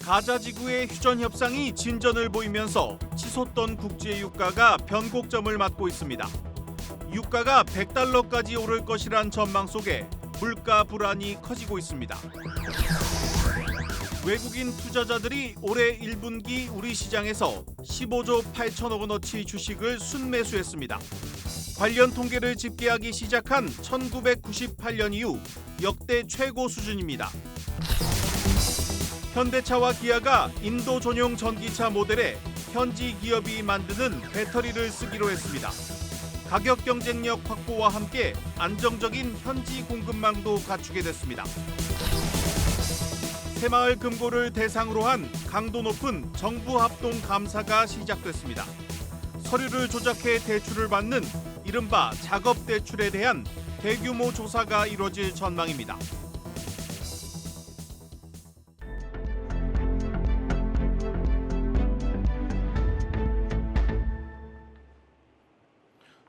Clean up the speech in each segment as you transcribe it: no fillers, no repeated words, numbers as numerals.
가자 지구의 휴전 협상이 진전을 보이면서 치솟던 국제 유가가 변곡점을 맞고 있습니다. 유가가 100달러까지 오를 것이란 전망 속에 물가 불안이 커지고 있습니다. 외국인 투자자들이 올해 1분기 우리 시장에서 15조 8천억 원어치 주식을 순매수했습니다. 관련 통계를 집계하기 시작한 1998년 이후 역대 최고 수준입니다. 현대차와 기아가 인도 전용 전기차 모델에 현지 기업이 만드는 배터리를 쓰기로 했습니다. 가격 경쟁력 확보와 함께 안정적인 현지 공급망도 갖추게 됐습니다. 새마을 금고를 대상으로 한 강도 높은 정부 합동 감사가 시작됐습니다. 서류를 조작해 대출을 받는 이른바 작업 대출에 대한 대규모 조사가 이뤄질 전망입니다.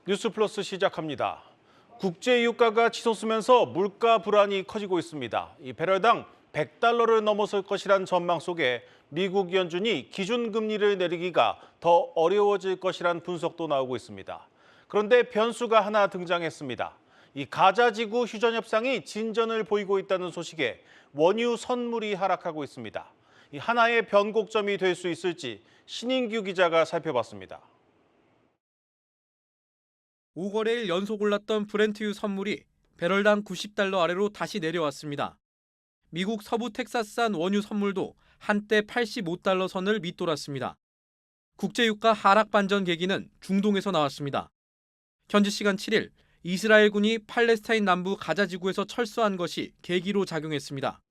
뉴스플러스 시작합니다. 국제 유가가 치솟으면서 물가 불안이 커지고 있습니다. 이 배럴당 100달러를 넘어설 것이란 전망 속에 미국 연준이 기준금리를 내리기가 더 어려워질 것이란 분석도 나오고 있습니다. 그런데 변수가 하나 등장했습니다. 이 가자 지구 휴전 협상이 진전을 보이고 있다는 소식에 원유 선물이 하락하고 있습니다. 이 하나의 변곡점이 될 수 있을지 신인규 기자가 살펴봤습니다. 5거래일 연속 올랐던 브렌트유 선물이 배럴당 90달러 아래로 다시 내려왔습니다. 미국 서부 텍사스산 원유 선물도 한때 85달러 선을 밑돌았습니다. 국제유가 하락 반전 계기는 중동에서 나왔습니다. 현지 시간 7일 이스라엘군이 팔레스타인 남부 가자 지구에서 철수한 것이 계기로 작용했습니다.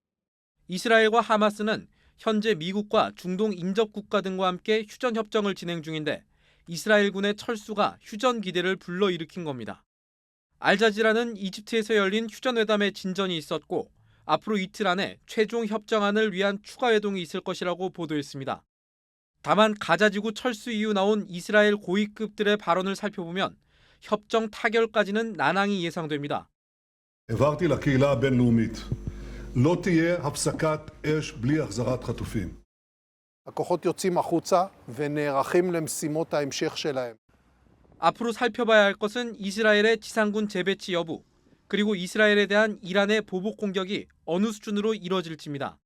이스라엘과 하마스는 현재 미국과 중동 인접 국가 등과 함께 휴전 협정을 진행 중인데 이스라엘군의 철수가 휴전 기대를 불러일으킨 겁니다. 알자지라는 이집트에서 열린 휴전회담에 진전이 있었고 앞으로 이틀 안에 최종 협정안을 위한 추가 회동이 있을 것이라고 보도했습니다. 다만 가자지구 철수 이후 나온 이스라엘 고위급들의 발언을 살펴보면 협정 타결까지는 난항이 예상됩니다. העברתי לקהילה הבינלאומית, לא תהיה הפסקת אש בלי החזרת חטופים. הכוחות יוצאים החוצה ונערכים למשימות ההמשך שלהם. 앞으로 살펴봐야 할 것은 이스라엘의 지상군 재배치 여부, 그리고 이스라엘에 대한 이란의 보복 공격이 어느 수준으로 이뤄질지입니다.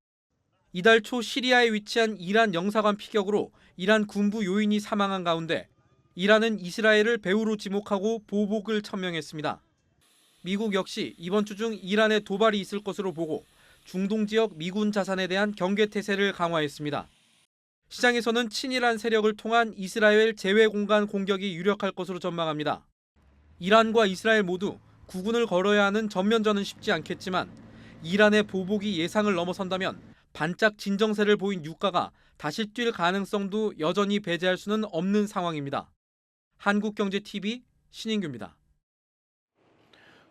이달 초 시리아에 위치한 이란 영사관 피격으로 이란 군부 요인이 사망한 가운데 이란은 이스라엘을 배후로 지목하고 보복을 천명했습니다. 미국 역시 이번 주 중 이란의 도발이 있을 것으로 보고 중동 지역 미군 자산에 대한 경계 태세를 강화했습니다. 시장에서는 친이란 세력을 통한 이스라엘 제외 공간 공격이 유력할 것으로 전망합니다. 이란과 이스라엘 모두 국군을 걸어야 하는 전면전은 쉽지 않겠지만 이란의 보복이 예상을 넘어선다면 반짝 진정세를 보인 유가가 다시 뛸 가능성도 여전히 배제할 수는 없는 상황입니다. 한국경제TV 신인규입니다.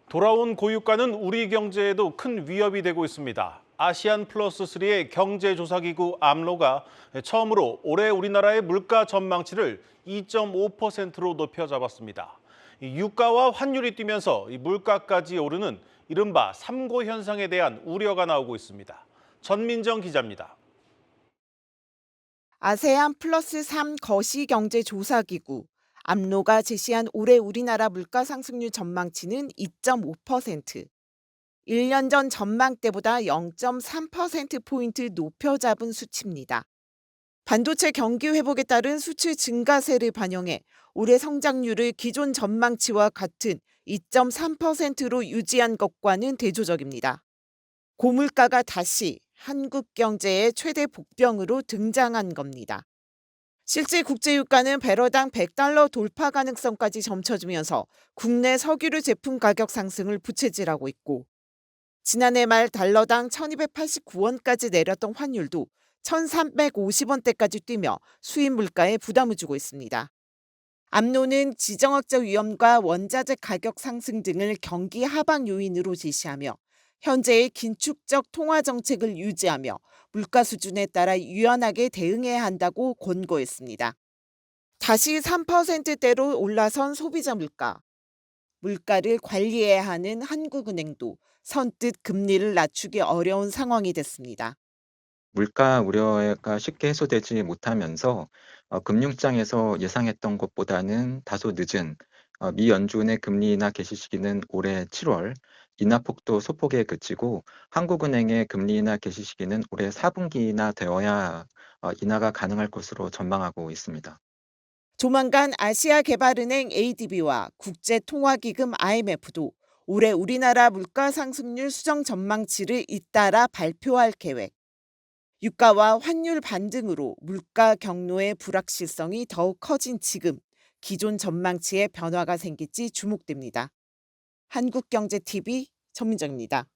돌아온 고유가는 우리 경제에도 큰 위협이 되고 있습니다. 아시안 플러스 3의 경제조사기구 암로가 처음으로 올해 우리나라의 물가 전망치를 2.5%로 높여 잡았습니다. 유가와 환율이 뛰면서 물가까지 오르는 이른바 3고 현상에 대한 우려가 나오고 있습니다. 전민정 기자입니다. 아세안 플러스 3 거시경제조사기구 암로가 제시한 올해 우리나라 물가 상승률 전망치는 2.5%. 1년 전 전망 때보다 0.3%포인트 높여 잡은 수치입니다. 반도체 경기 회복에 따른 수출 증가세를 반영해 올해 성장률을 기존 전망치와 같은 2.3%로 유지한 것과는 대조적입니다. 고물가가 다시 한국 경제의 최대 복병으로 등장한 겁니다. 실제 국제유가는 배럴당 100달러 돌파 가능성까지 점쳐지면서 국내 석유류 제품 가격 상승을 부채질하고 있고 지난해 말 달러당 1289원까지 내렸던 환율도 1350원대까지 뛰며 수입 물가에 부담을 주고 있습니다. 암로는 지정학적 위험과 원자재 가격 상승 등을 경기 하방 요인으로 제시하며 현재의 긴축적 통화 정책을 유지하며 물가 수준에 따라 유연하게 대응해야 한다고 권고했습니다. 다시 3%대로 올라선 소비자 물가. 물가를 관리해야 하는 한국은행도 선뜻 금리를 낮추기 어려운 상황이 됐습니다. 물가 우려가 쉽게 해소되지 못하면서 금융장에서 예상했던 것보다는 다소 늦은 미 연준의 금리 인하 개시 시기는 올해 7월, 인하폭도 소폭에 그치고 한국은행의 금리 인하 개시 시기는 올해 4분기나 되어야 인하가 가능할 것으로 전망하고 있습니다. 조만간 아시아개발은행 ADB와 국제통화기금 IMF도 올해 우리나라 물가 상승률 수정 전망치를 잇따라 발표할 계획. 유가와 환율 반등으로 물가 경로의 불확실성이 더욱 커진 지금 기존 전망치에 변화가 생길지 주목됩니다. 한국경제TV 전민정입니다.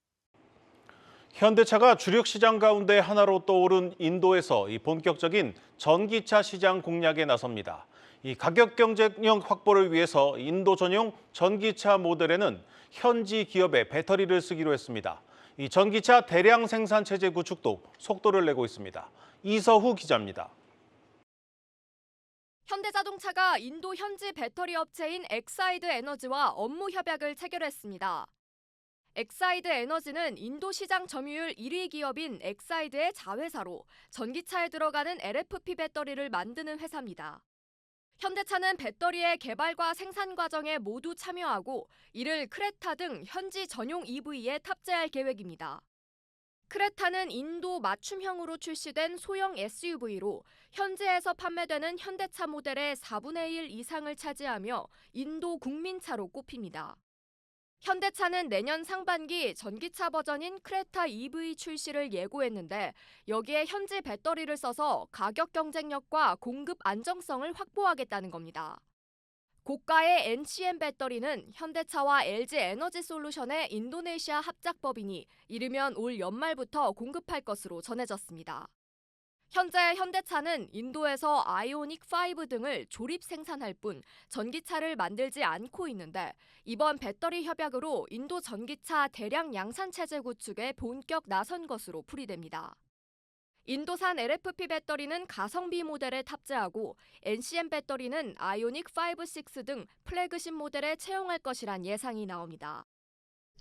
현대차가 주력 시장 가운데 하나로 떠오른 인도에서 이 본격적인 전기차 시장 공략에 나섭니다. 이 가격 경쟁력 확보를 위해서 인도 전용 전기차 모델에는 현지 기업의 배터리를 쓰기로 했습니다. 이 전기차 대량 생산 체제 구축도 속도를 내고 있습니다. 이서후 기자입니다. 현대자동차가 인도 현지 배터리 업체인 엑사이드 에너지와 업무 협약을 체결했습니다. 엑사이드 에너지는 인도 시장 점유율 1위 기업인 엑사이드의 자회사로 전기차에 들어가는 LFP 배터리를 만드는 회사입니다. 현대차는 배터리의 개발과 생산 과정에 모두 참여하고 이를 크레타 등 현지 전용 EV에 탑재할 계획입니다. 크레타는 인도 맞춤형으로 출시된 소형 SUV로 현지에서 판매되는 현대차 모델의 4분의 1 이상을 차지하며 인도 국민차로 꼽힙니다. 현대차는 내년 상반기 전기차 버전인 크레타 EV 출시를 예고했는데 여기에 현지 배터리를 써서 가격 경쟁력과 공급 안정성을 확보하겠다는 겁니다. 고가의 NCM 배터리는 현대차와 LG 에너지 솔루션의 인도네시아 합작 법인이 이르면 올 연말부터 공급할 것으로 전해졌습니다. 현재 현대차는 인도에서 아이오닉 5 등을 조립 생산할 뿐 전기차를 만들지 않고 있는데 이번 배터리 협약으로 인도 전기차 대량 양산 체제 구축에 본격 나선 것으로 풀이됩니다. 인도산 LFP 배터리는 가성비 모델에 탑재하고 NCM 배터리는 아이오닉 5, 6 등 플래그십 모델에 채용할 것이란 예상이 나옵니다.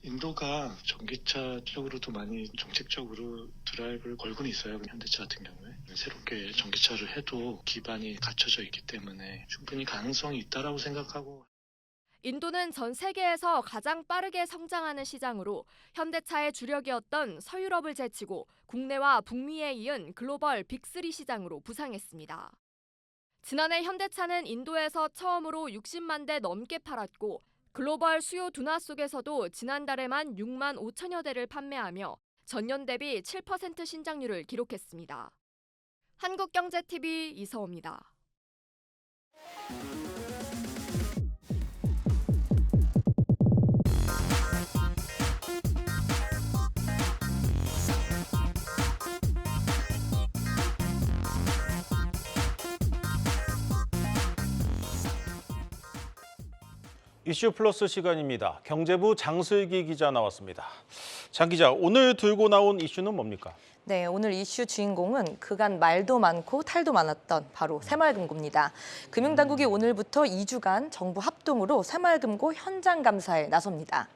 인도가 전기차 쪽으로도 많이 정책적으로 드라이브를 걸고는 있어요. 현대차 같은 경우에. 새롭게 전기차를 해도 기반이 갖춰져 있기 때문에 충분히 가능성이 있다라고 생각하고. 인도는 전 세계에서 가장 빠르게 성장하는 시장으로 현대차의 주력이었던 서유럽을 제치고 국내와 북미에 이은 글로벌 빅3 시장으로 부상했습니다. 지난해 현대차는 인도에서 처음으로 60만 대 넘게 팔았고 글로벌 수요 둔화 속에서도 지난달에만 6만 5천여 대를 판매하며 전년 대비 7% 신장률을 기록했습니다. 한국경제TV 이서호입니다. 이슈 플러스 시간입니다. 경제부 장슬기 기자 나왔습니다. 장 기자, 오늘 들고 나온 이슈는 뭡니까? 네, 오늘 이슈 주인공은 그간 말도 많고 탈도 많았던 바로 새마을금고입니다. 금융당국이 오늘부터 2주간 정부 합동으로 새마을금고 현장 감사에 나섭니다.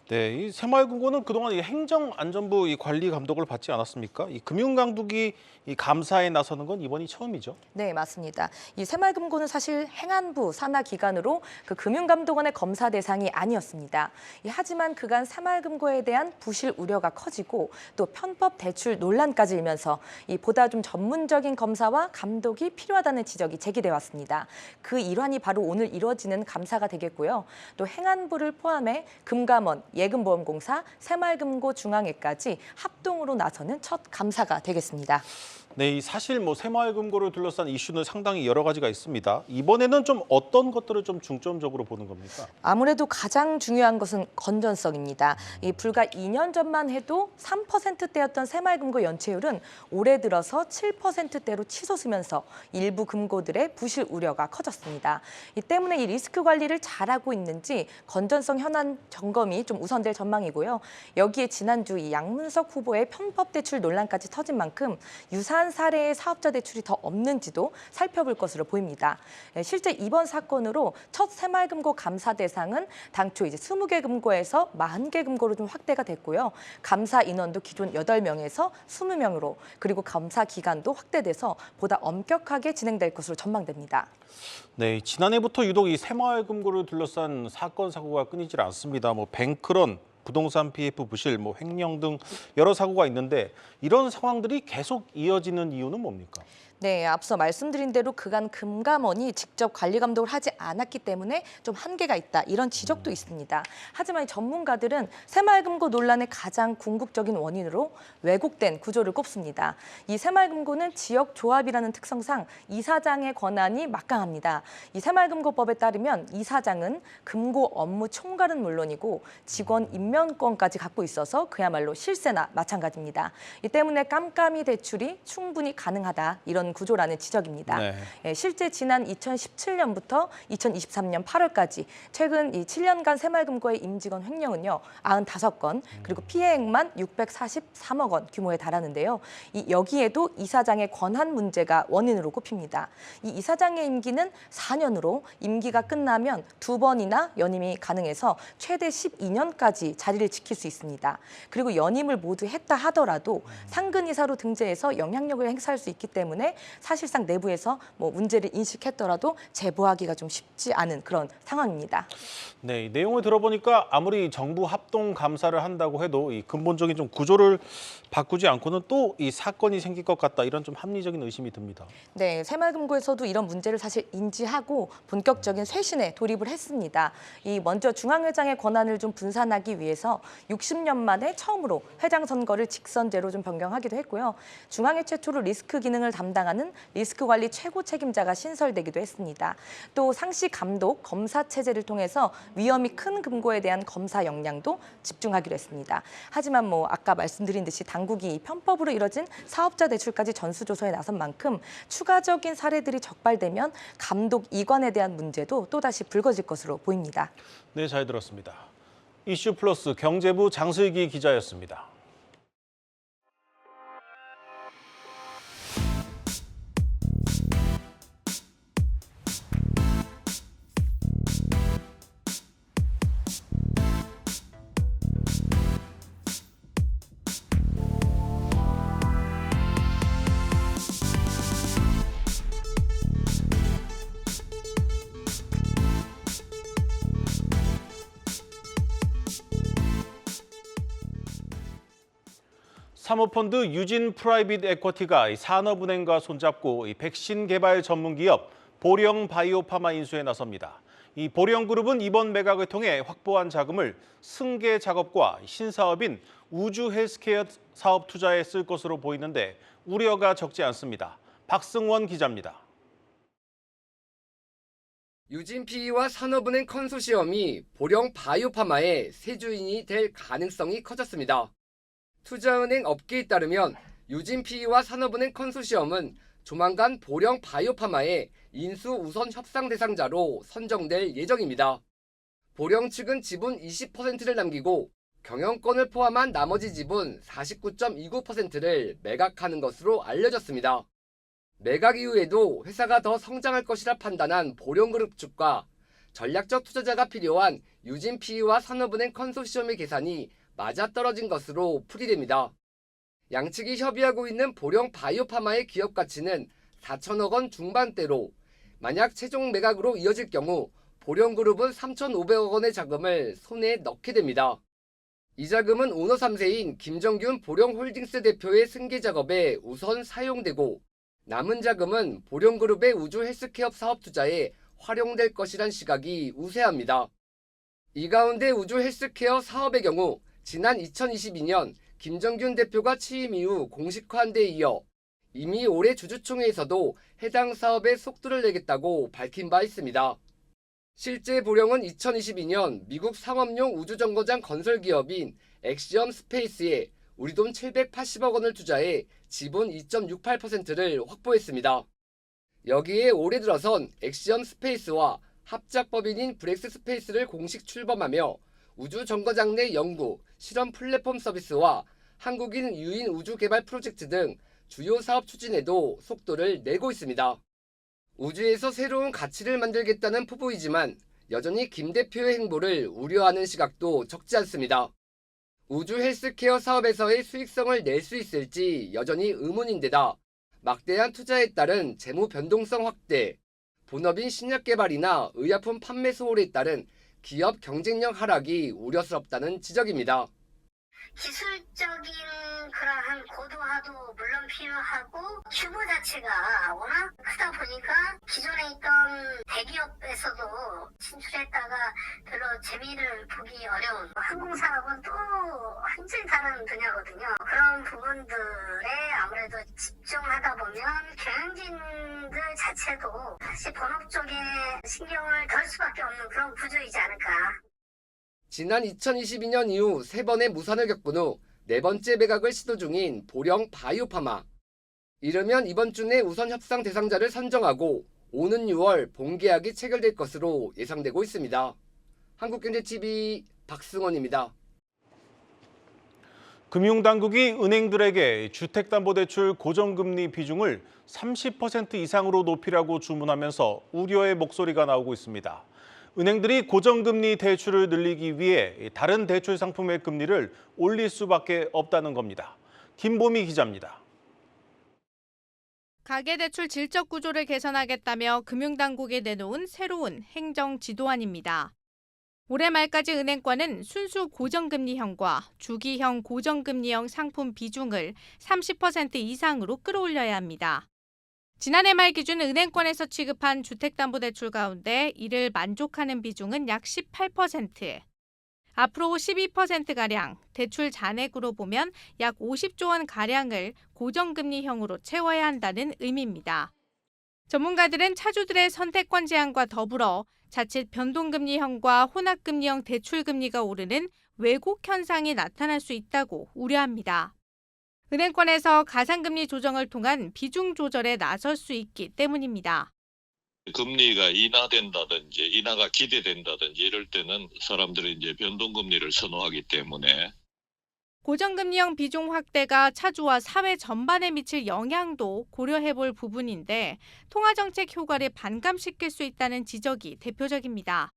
네, 이 새마을금고는 그동안 이 행정안전부 이 관리 감독을 받지 않았습니까? 이 금융당국이 이 감사에 나서는 건 이번이 처음이죠? 네, 맞습니다. 이 새마을금고는 사실 행안부 산하 기관으로 그 금융감독원의 검사 대상이 아니었습니다. 하지만 그간 새마을금고에 대한 부실 우려가 커지고 또 편법 대출 논란까지 일면서 이 보다 좀 전문적인 검사와 감독이 필요하다는 지적이 제기돼 왔습니다. 그 일환이 바로 오늘 이루어지는 감사가 되겠고요. 또 행안부를 포함해 금감원, 예금보험공사, 새마을금고 중앙회까지 합동으로 나서는 첫 감사가 되겠습니다. 네, 사실 새마을금고를 둘러싼 이슈는 상당히 여러 가지가 있습니다. 이번에는 좀 어떤 것들을 좀 중점적으로 보는 겁니까? 아무래도 가장 중요한 것은 건전성입니다. 불과 2년 전만 해도 3%대였던 새마을금고 연체율은 올해 들어서 7%대로 치솟으면서 일부 금고들의 부실 우려가 커졌습니다. 이 때문에 이 리스크 관리를 잘하고 있는지 건전성 현안 점검이 좀 우선될 전망이고요. 여기에 지난주 이 양문석 후보의 편법 대출 논란까지 터진 만큼 유사한 한 사례의 사업자 대출이 더 없는지도 살펴볼 것으로 보입니다. 실제 이번 사건으로 첫 새마을금고 감사 대상은 당초 이제 20개 금고에서 40개 금고로 좀 확대가 됐고요. 감사 인원도 기존 8명에서 20명으로 그리고 감사 기간도 확대돼서 보다 엄격하게 진행될 것으로 전망됩니다. 네, 지난해부터 유독 이 새마을금고를 둘러싼 사건 사고가 끊이질 않습니다. 뱅크런, 부동산 PF 부실, 횡령 등 여러 사고가 있는데 이런 상황들이 계속 이어지는 이유는 뭡니까? 네, 앞서 말씀드린 대로 그간 금감원이 직접 관리 감독을 하지 않았기 때문에 좀 한계가 있다, 이런 지적도 있습니다. 하지만 전문가들은 새마을금고 논란의 가장 궁극적인 원인으로 왜곡된 구조를 꼽습니다. 이 새마을금고는 지역 조합이라는 특성상 이사장의 권한이 막강합니다. 이 새마을금고법에 따르면 이사장은 금고 업무 총괄은 물론이고 직원 임명권까지 갖고 있어서 그야말로 실세나 마찬가지입니다. 이 때문에 깜깜이 대출이 충분히 가능하다, 이런 구조라는 지적입니다. 네. 실제 지난 2017년부터 2023년 8월까지 최근 이 7년간 새마을금고의 임직원 횡령은요 95건, 그리고 피해액만 643억 원 규모에 달하는데요. 여기에도 이사장의 권한 문제가 원인으로 꼽힙니다. 이 이사장의 임기는 4년으로 임기가 끝나면 2번이나 연임이 가능해서 최대 12년까지 자리를 지킬 수 있습니다. 그리고 연임을 모두 했다 하더라도 상근이사로 등재해서 영향력을 행사할 수 있기 때문에 사실상 내부에서 문제를 인식했더라도 제보하기가 좀 쉽지 않은 그런 상황입니다. 네, 이 내용을 들어보니까 아무리 정부 합동 감사를 한다고 해도 이 근본적인 좀 구조를 바꾸지 않고는 또 이 사건이 생길 것 같다, 이런 좀 합리적인 의심이 듭니다. 네, 새마을금고에서도 이런 문제를 사실 인지하고 본격적인 쇄신에 돌입을 했습니다. 먼저 중앙회장의 권한을 좀 분산하기 위해서 60년 만에 처음으로 회장 선거를 직선제로 좀 변경하기도 했고요. 중앙회 최초로 리스크 기능을 담당하는 리스크 관리 최고 책임자가 신설되기도 했습니다. 또 상시 감독, 검사 체제를 통해서 위험이 큰 금고에 대한 검사 역량도 집중하기로 했습니다. 하지만 아까 말씀드린 듯이 당국이 편법으로 이뤄진 사업자 대출까지 전수조사에 나선 만큼 추가적인 사례들이 적발되면 감독 이관에 대한 문제도 또다시 불거질 것으로 보입니다. 네, 잘 들었습니다. 이슈 플러스 경제부 장슬기 기자였습니다. 사모펀드 유진 프라이빗 에쿼티가 산업은행과 손잡고 백신 개발 전문 기업 보령 바이오파마 인수에 나섭니다. 이 보령그룹은 이번 매각을 통해 확보한 자금을 승계 작업과 신사업인 우주 헬스케어 사업 투자에 쓸 것으로 보이는데 우려가 적지 않습니다. 박승원 기자입니다. 유진PE와 산업은행 컨소시엄이 보령 바이오파마의 새 주인이 될 가능성이 커졌습니다. 투자은행 업계에 따르면 유진PE와 산업은행 컨소시엄은 조만간 보령 바이오파마의 인수 우선 협상 대상자로 선정될 예정입니다. 보령 측은 지분 20%를 남기고 경영권을 포함한 나머지 지분 49.29%를 매각하는 것으로 알려졌습니다. 매각 이후에도 회사가 더 성장할 것이라 판단한 보령그룹 측과 전략적 투자자가 필요한 유진PE와 산업은행 컨소시엄의 계산이 맞아떨어진 것으로 풀이됩니다. 양측이 협의하고 있는 보령 바이오파마의 기업 가치는 4천억 원 중반대로 만약 최종 매각으로 이어질 경우 보령그룹은 3,500억 원의 자금을 손에 넣게 됩니다. 이 자금은 오너 3세인 김정균 보령홀딩스 대표의 승계 작업에 우선 사용되고 남은 자금은 보령그룹의 우주 헬스케어 사업 투자에 활용될 것이란 시각이 우세합니다. 이 가운데 우주 헬스케어 사업의 경우 지난 2022년 김정균 대표가 취임 이후 공식화한 데 이어 이미 올해 주주총회에서도 해당 사업에 속도를 내겠다고 밝힌 바 있습니다. 실제 보령은 2022년 미국 상업용 우주정거장 건설 기업인 엑시엄 스페이스에 우리 돈 780억 원을 투자해 지분 2.68%를 확보했습니다. 여기에 올해 들어선 엑시엄 스페이스와 합작법인인 브렉스 스페이스를 공식 출범하며 우주정거장 내 연구, 실험 플랫폼 서비스와 한국인 유인 우주 개발 프로젝트 등 주요 사업 추진에도 속도를 내고 있습니다. 우주에서 새로운 가치를 만들겠다는 포부이지만 여전히 김 대표의 행보를 우려하는 시각도 적지 않습니다. 우주 헬스케어 사업에서의 수익성을 낼 수 있을지 여전히 의문인데다 막대한 투자에 따른 재무 변동성 확대, 본업인 신약 개발이나 의약품 판매 소홀에 따른 기업 경쟁력 하락이 우려스럽다는 지적입니다. 기술적인 그러한 고도화도 물론 필요하고 규모 자체가 워낙 크다 보니까 기존에 있던 대기업에서도 진출했다가 별로 재미를 보기 어려운 항공산업은 또 완전히 다른 분야거든요. 그런 부분들에 아무래도 집중하다 보면 경영진들 자체도 사실 본업 쪽에 신경을 덜 수밖에 없는 그런 구조이지 않을까. 지난 2022년 이후 3번의 무산을 겪은 후 4번째 매각을 시도 중인 보령 바이오파마. 이르면 이번 주 내 우선 협상 대상자를 선정하고 오는 6월 본계약이 체결될 것으로 예상되고 있습니다. 한국경제TV 박승원입니다. 금융당국이 은행들에게 주택담보대출 고정금리 비중을 30% 이상으로 높이라고 주문하면서 우려의 목소리가 나오고 있습니다. 은행들이 고정금리 대출을 늘리기 위해 다른 대출 상품의 금리를 올릴 수밖에 없다는 겁니다. 김보미 기자입니다. 가계대출 질적 구조를 개선하겠다며 금융당국이 내놓은 새로운 행정 지도안입니다. 올해 말까지 은행권은 순수 고정금리형과 주기형 고정금리형 상품 비중을 30% 이상으로 끌어올려야 합니다. 지난해 말 기준 은행권에서 취급한 주택담보대출 가운데 이를 만족하는 비중은 약 18%. 앞으로 12%가량, 대출 잔액으로 보면 약 50조 원가량을 고정금리형으로 채워야 한다는 의미입니다. 전문가들은 차주들의 선택권 제한과 더불어 자칫 변동금리형과 혼합금리형 대출금리가 오르는 왜곡 현상이 나타날 수 있다고 우려합니다. 은행권에서 가상금리 조정을 통한 비중 조절에 나설 수 있기 때문입니다. 금리가 인하된다든지 인하가 기대된다든지 이럴 때는 사람들이 이제 변동금리를 선호하기 때문에 고정금리형 비중 확대가 차주와 사회 전반에 미칠 영향도 고려해볼 부분인데 통화정책 효과를 반감시킬 수 있다는 지적이 대표적입니다.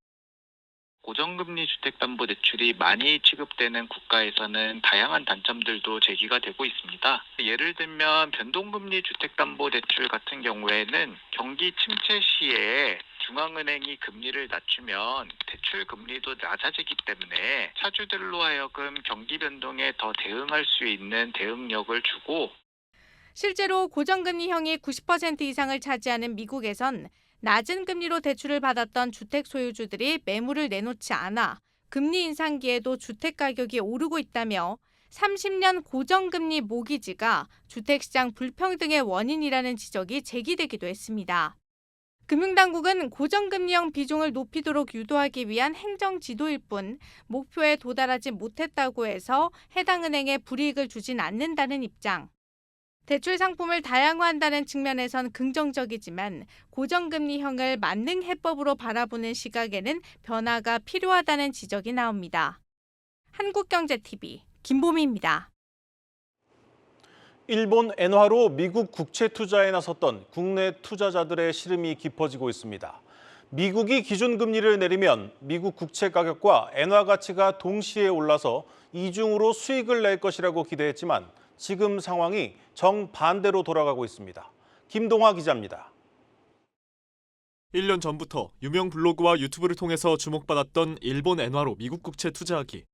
고정금리 주택담보대출이 많이 취급되는 국가에서는 다양한 단점들도 제기가 되고 있습니다. 예를 들면 변동금리 주택담보대출 같은 경우에는 경기 침체 시에 중앙은행이 금리를 낮추면 대출 금리도 낮아지기 때문에 차주들로 하여금 경기 변동에 더 대응할 수 있는 대응력을 주고 실제로 고정금리형이 90% 이상을 차지하는 미국에선 낮은 금리로 대출을 받았던 주택 소유주들이 매물을 내놓지 않아 금리 인상기에도 주택 가격이 오르고 있다며 30년 고정금리 모기지가 주택시장 불평등의 원인이라는 지적이 제기되기도 했습니다. 금융당국은 고정금리형 비중을 높이도록 유도하기 위한 행정 지도일 뿐 목표에 도달하지 못했다고 해서 해당 은행에 불이익을 주진 않는다는 입장. 대출 상품을 다양화한다는 측면에선 긍정적이지만 고정금리형을 만능 해법으로 바라보는 시각에는 변화가 필요하다는 지적이 나옵니다. 한국경제TV 김보미입니다. 일본 엔화로 미국 국채 투자에 나섰던 국내 투자자들의 시름이 깊어지고 있습니다. 미국이 기준금리를 내리면 미국 국채 가격과 엔화 가치가 동시에 올라서 이중으로 수익을 낼 것이라고 기대했지만 지금 상황이 정반대로 돌아가고 있습니다. 김동화 기자입니다. 1년 전부터 유명 블로그와 유튜브를 통해서 주목받았던 일본 엔화로 미국 국채 투자하기.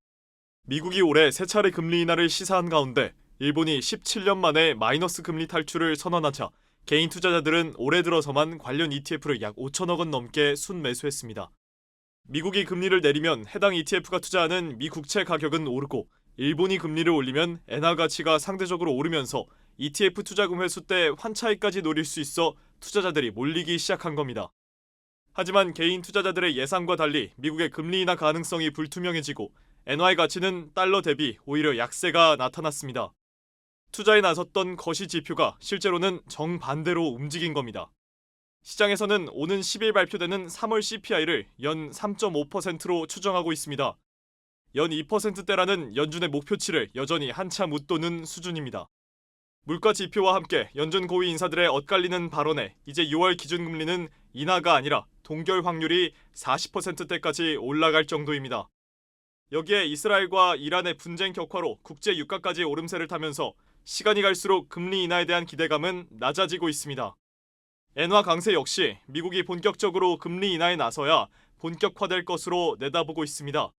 미국이 올해 세 차례 금리 인하를 시사한 가운데 일본이 17년 만에 마이너스 금리 탈출을 선언하자 개인 투자자들은 올해 들어서만 관련 ETF를 약 5천억 원 넘게 순매수했습니다. 미국이 금리를 내리면 해당 ETF가 투자하는 미 국채 가격은 오르고 일본이 금리를 올리면 엔화 가치가 상대적으로 오르면서 ETF 투자금 회수 때 환차익까지 노릴 수 있어 투자자들이 몰리기 시작한 겁니다. 하지만 개인 투자자들의 예상과 달리 미국의 금리 인하 가능성이 불투명해지고 엔화의 가치는 달러 대비 오히려 약세가 나타났습니다. 투자에 나섰던 거시 지표가 실제로는 정반대로 움직인 겁니다. 시장에서는 오는 10일 발표되는 3월 CPI를 연 3.5%로 추정하고 있습니다. 연 2%대라는 연준의 목표치를 여전히 한참 웃도는 수준입니다. 물가 지표와 함께 연준 고위 인사들의 엇갈리는 발언에 이제 6월 기준금리는 인하가 아니라 동결 확률이 40%대까지 올라갈 정도입니다. 여기에 이스라엘과 이란의 분쟁 격화로 국제 유가까지 오름세를 타면서 시간이 갈수록 금리 인하에 대한 기대감은 낮아지고 있습니다. 엔화 강세 역시 미국이 본격적으로 금리 인하에 나서야 본격화될 것으로 내다보고 있습니다.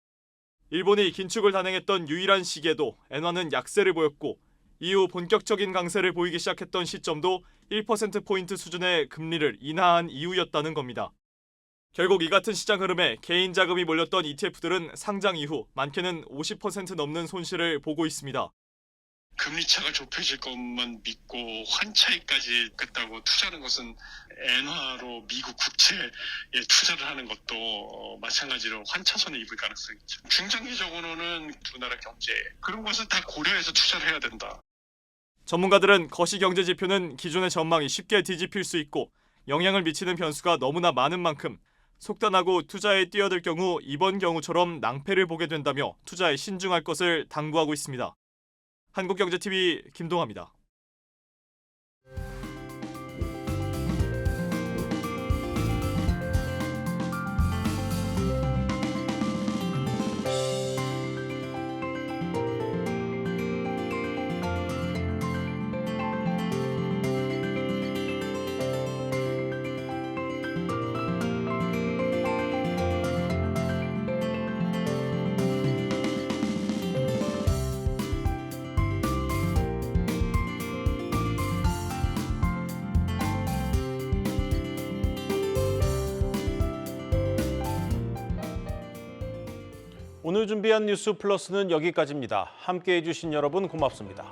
일본이 긴축을 단행했던 유일한 시기에도 엔화는 약세를 보였고 이후 본격적인 강세를 보이기 시작했던 시점도 1%포인트 수준의 금리를 인하한 이후였다는 겁니다. 결국 이 같은 시장 흐름에 개인 자금이 몰렸던 ETF들은 상장 이후 많게는 50% 넘는 손실을 보고 있습니다. 금리 차가 좁혀질 것만 믿고 환차익까지 겠다고 투자하는 것은 엔화로 미국 국채에 투자를 하는 것도 마찬가지로 환차손을 입을 가능성이 있죠. 중장기적으로는 두 나라 경제 그런 것을 다 고려해서 투자를 해야 된다. 전문가들은 거시경제 지표는 기존의 전망이 쉽게 뒤집힐 수 있고 영향을 미치는 변수가 너무나 많은 만큼 속단하고 투자에 뛰어들 경우 이번 경우처럼 낭패를 보게 된다며 투자에 신중할 것을 당부하고 있습니다. 한국경제TV 김동아입니다. 오늘 준비한 뉴스 플러스는 여기까지입니다. 함께해 주신 여러분 고맙습니다.